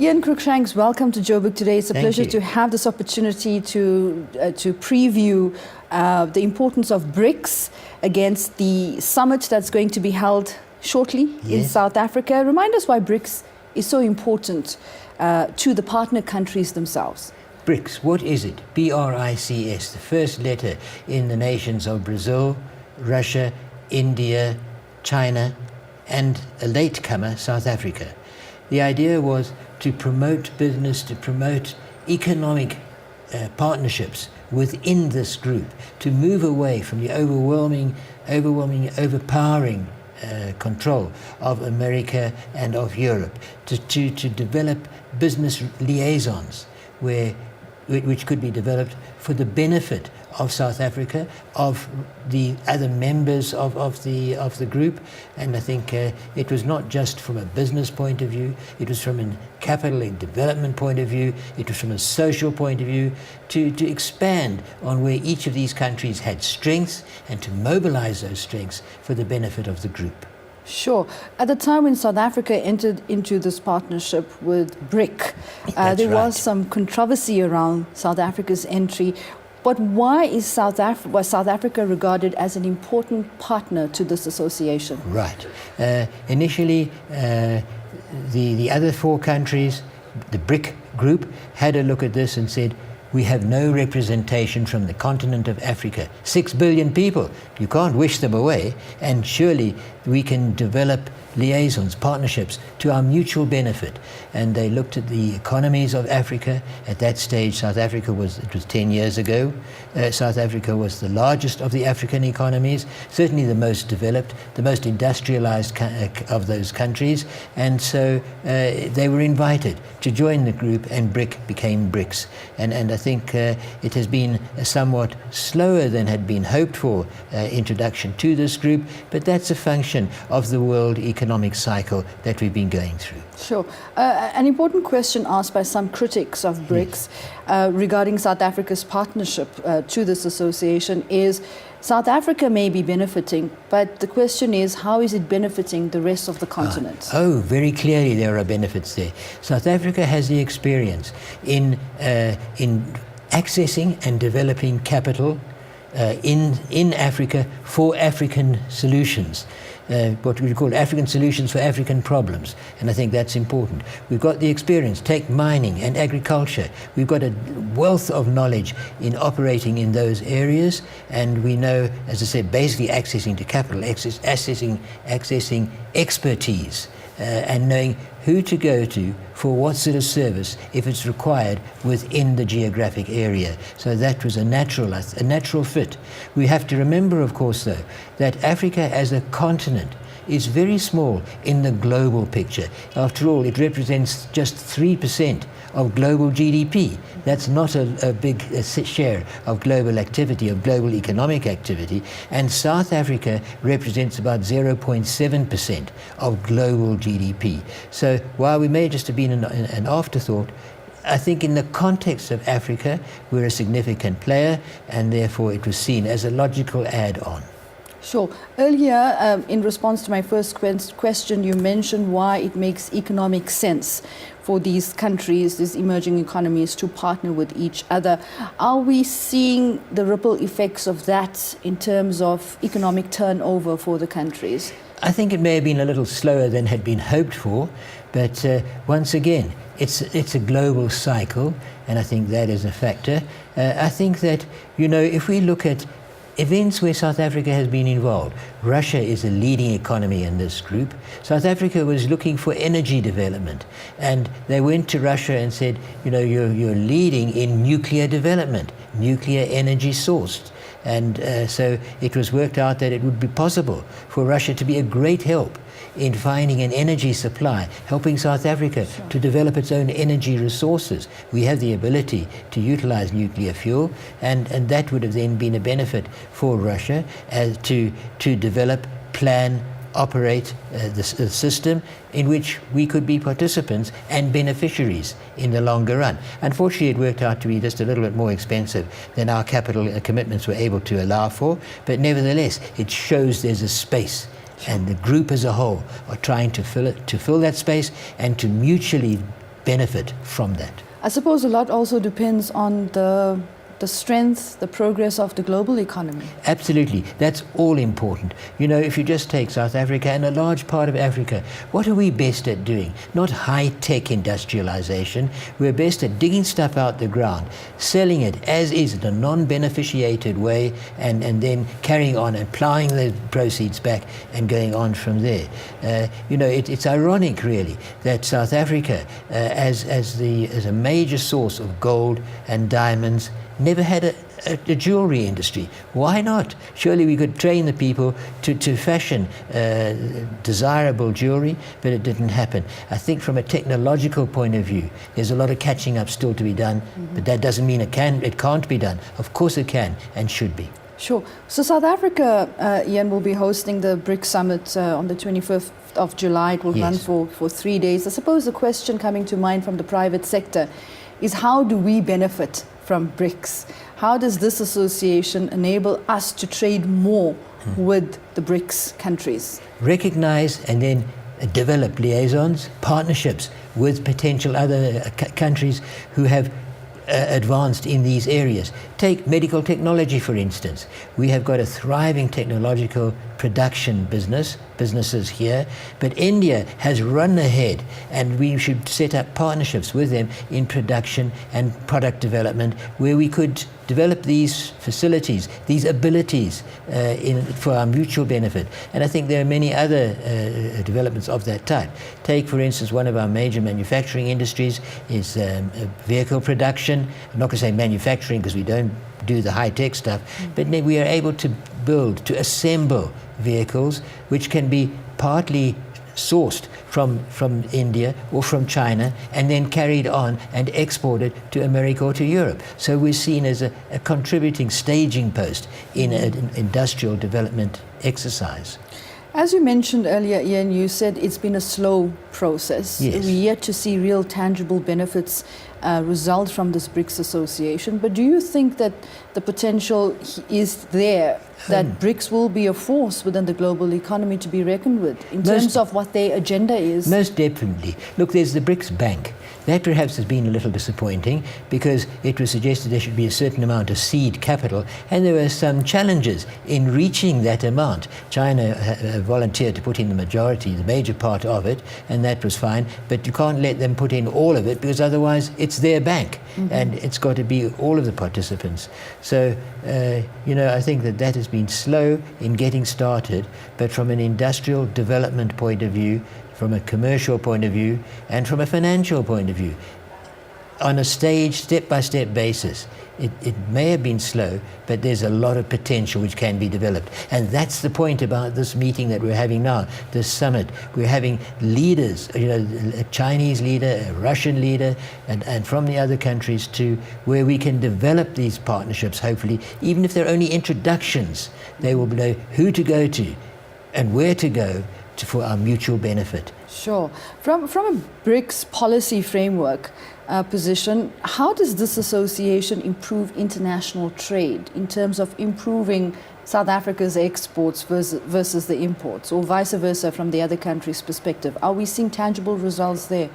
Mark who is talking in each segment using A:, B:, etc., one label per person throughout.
A: Ian Cruickshanks, welcome to Joburg today. It's a
B: Thank
A: pleasure
B: you.
A: to have this opportunity to preview the importance of BRICS against the summit that's going to be held shortly in South Africa. Remind us why BRICS is so important to the partner countries themselves.
B: BRICS, what is it? B-R-I-C-S, the first letter in the nations of Brazil, Russia, India, China, and a latecomer, South Africa. The idea was to promote business, to promote economic partnerships within this group, to move away from the overpowering control of America and of Europe, to develop business liaisons which could be developed for the benefit of South Africa, of the other members of the group. And I think it was not just from a business point of view, it was from a capital and development point of view, it was from a social point of view, to expand on where each of these countries had strengths and to mobilize those strengths for the benefit of the group.
A: Sure. At the time when South Africa entered into this partnership with BRIC, there was some controversy around South Africa's entry. But why was South Africa regarded as an important partner to this association?
B: Right. Initially, the other four countries, the BRIC group, had a look at this and said, we have no representation from the continent of Africa. 6 billion people. You can't wish them away. And surely we can develop liaisons, partnerships to our mutual benefit. And they looked at the economies of Africa. At that stage, South Africa was 10 years ago. South Africa was the largest of the African economies, certainly the most developed, the most industrialized of those countries. And so they were invited to join the group, and BRIC became BRICS. And I think it has been a somewhat slower than had been hoped for introduction to this group, but that's a function of the world economic cycle that we've been going through.
A: Sure. An important question asked by some critics of BRICS regarding South Africa's partnership to this association is, South Africa may be benefiting, but the question is, how is it benefiting the rest of the continent?
B: Oh, very clearly there are benefits there. South Africa has the experience in accessing and developing capital in Africa for African solutions. What we call African solutions for African problems, and I think that's important. We've got the experience. Take mining and agriculture. We've got a wealth of knowledge in operating in those areas, and we know, as I said, basically accessing to capital, accessing expertise, and knowing who to go to for what sort of service if it's required within the geographic area. So that was a natural fit. We have to remember, of course, though, that Africa as a continent is very small in the global picture. After all, it represents just 3% of global GDP. That's not a big share of global activity, of global economic activity. And South Africa represents about 0.7% of global GDP. So while we may just have been an afterthought, I think in the context of Africa, we're a significant player, and therefore it was seen as a logical add-on.
A: Sure. Earlier, in response to my first question, you mentioned why it makes economic sense for these countries, these emerging economies, to partner with each other. Are we seeing the ripple effects of that in terms of economic turnover for the countries?
B: I think it may have been a little slower than had been hoped for, but once again, it's a global cycle, and I think that is a factor. I think that, if we look at events where South Africa has been involved. Russia is a leading economy in this group. South Africa was looking for energy development, and they went to Russia and said, you're leading in nuclear development, nuclear energy sourced. And so it was worked out that it would be possible for Russia to be a great help in finding an energy supply, helping South Africa to develop its own energy resources. We have the ability to utilize nuclear fuel, and that would have then been a benefit for Russia to develop, plan, operate the system in which we could be participants and beneficiaries in the longer run. Unfortunately, it worked out to be just a little bit more expensive than our capital commitments were able to allow for, but nevertheless, it shows there's a space, and the group as a whole are trying to fill that space and to mutually benefit from that.
A: I suppose a lot also depends on the strength, the progress of the global economy.
B: Absolutely. That's all important. You know, if you just take South Africa and a large part of Africa, what are we best at doing? Not high-tech industrialization. We're best at digging stuff out the ground, selling it as is in a non-beneficiated way, and then carrying on and plowing the proceeds back and going on from there. You know, it's ironic, really, that South Africa, as a major source of gold and diamonds, never had a jewelry industry. Why not? Surely we could train the people to fashion desirable jewelry, but it didn't happen. I think from a technological point of view, there's a lot of catching up still to be done, but that doesn't mean it can't be done. Of course it can and should be.
A: Sure. So South Africa, Ian, will be hosting the Brics Summit on the 25th of July. It will run for 3 days. I suppose the question coming to mind from the private sector is, how do we benefit from BRICS? How does this association enable us to trade more with the BRICS countries?
B: Recognize and then develop liaisons, partnerships with potential other countries who have advanced in these areas. Take medical technology, for instance. We have got a thriving technological production businesses here, but India has run ahead, and we should set up partnerships with them in production and product development, where we could develop these facilities, these abilities for our mutual benefit. And I think there are many other developments of that type. Take, for instance, one of our major manufacturing industries is vehicle production. I'm not going to say manufacturing because we don't do the high-tech stuff, but we are able to assemble vehicles which can be partly sourced from India or from China and then carried on and exported to America or to Europe. So we're seen as a contributing staging post in an industrial development exercise.
A: As you mentioned earlier, Ian, you said it's been a slow process.
B: Yes.
A: We're yet to see real tangible benefits result from this BRICS association. But do you think that the potential is there, that BRICS will be a force within the global economy to be reckoned with in terms of what their agenda is?
B: Most definitely. Look, there's the BRICS Bank. That perhaps has been a little disappointing because it was suggested there should be a certain amount of seed capital, and there were some challenges in reaching that amount. China volunteered to put in the major part of it, and that was fine, but you can't let them put in all of it because otherwise it's their bank, and it's got to be all of the participants. So, you know, I think that has been slow in getting started, but from an industrial development point of view, from a commercial point of view, and from a financial point of view, on a staged, step-by-step basis, it may have been slow, but there's a lot of potential which can be developed. And that's the point about this meeting that we're having now, this summit. We're having leaders, you know, a Chinese leader, a Russian leader, and from the other countries too, where we can develop these partnerships, hopefully, even if they're only introductions. They will know who to go to and where to go for our mutual benefit.
A: Sure. From a BRICS policy framework position, how does this association improve international trade in terms of improving South Africa's exports versus the imports, or vice versa from the other country's perspective? Are we seeing tangible results there?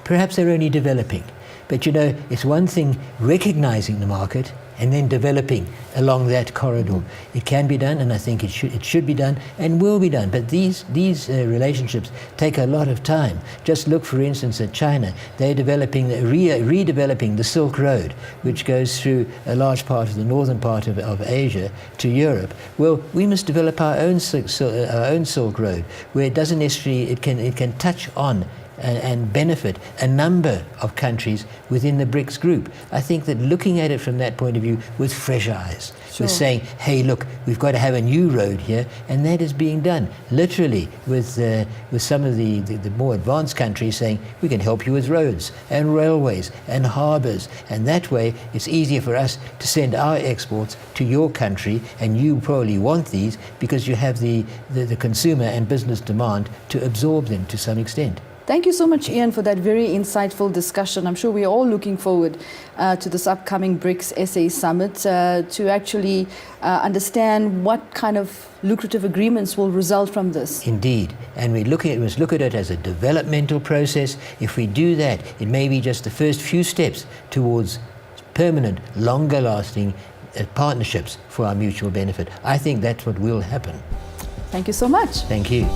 B: Perhaps they're only developing. But you know, it's one thing recognizing the market and then developing along that corridor. It can be done, and I think it should be done and will be done. But these relationships take a lot of time. Just look, for instance, at China. They're developing, redeveloping the Silk Road, which goes through a large part of the northern part of Asia to Europe. Well, we must develop our own Silk Road, where it doesn't necessarily, it can touch on and benefit a number of countries within the BRICS group. I think that looking at it from that point of view with fresh eyes, with saying, hey, look, we've got to have a new road here, and that is being done literally with some of the more advanced countries saying, we can help you with roads and railways and harbours, and that way it's easier for us to send our exports to your country, and you probably want these because you have the consumer and business demand to absorb them to some extent.
A: Thank you so much, Ian, for that very insightful discussion. I'm sure we're all looking forward to this upcoming Brics SA Summit to actually understand what kind of lucrative agreements will result from this.
B: Indeed, and we must look at it as a developmental process. If we do that, it may be just the first few steps towards permanent, longer-lasting partnerships for our mutual benefit. I think that's what will happen.
A: Thank you so much.
B: Thank you.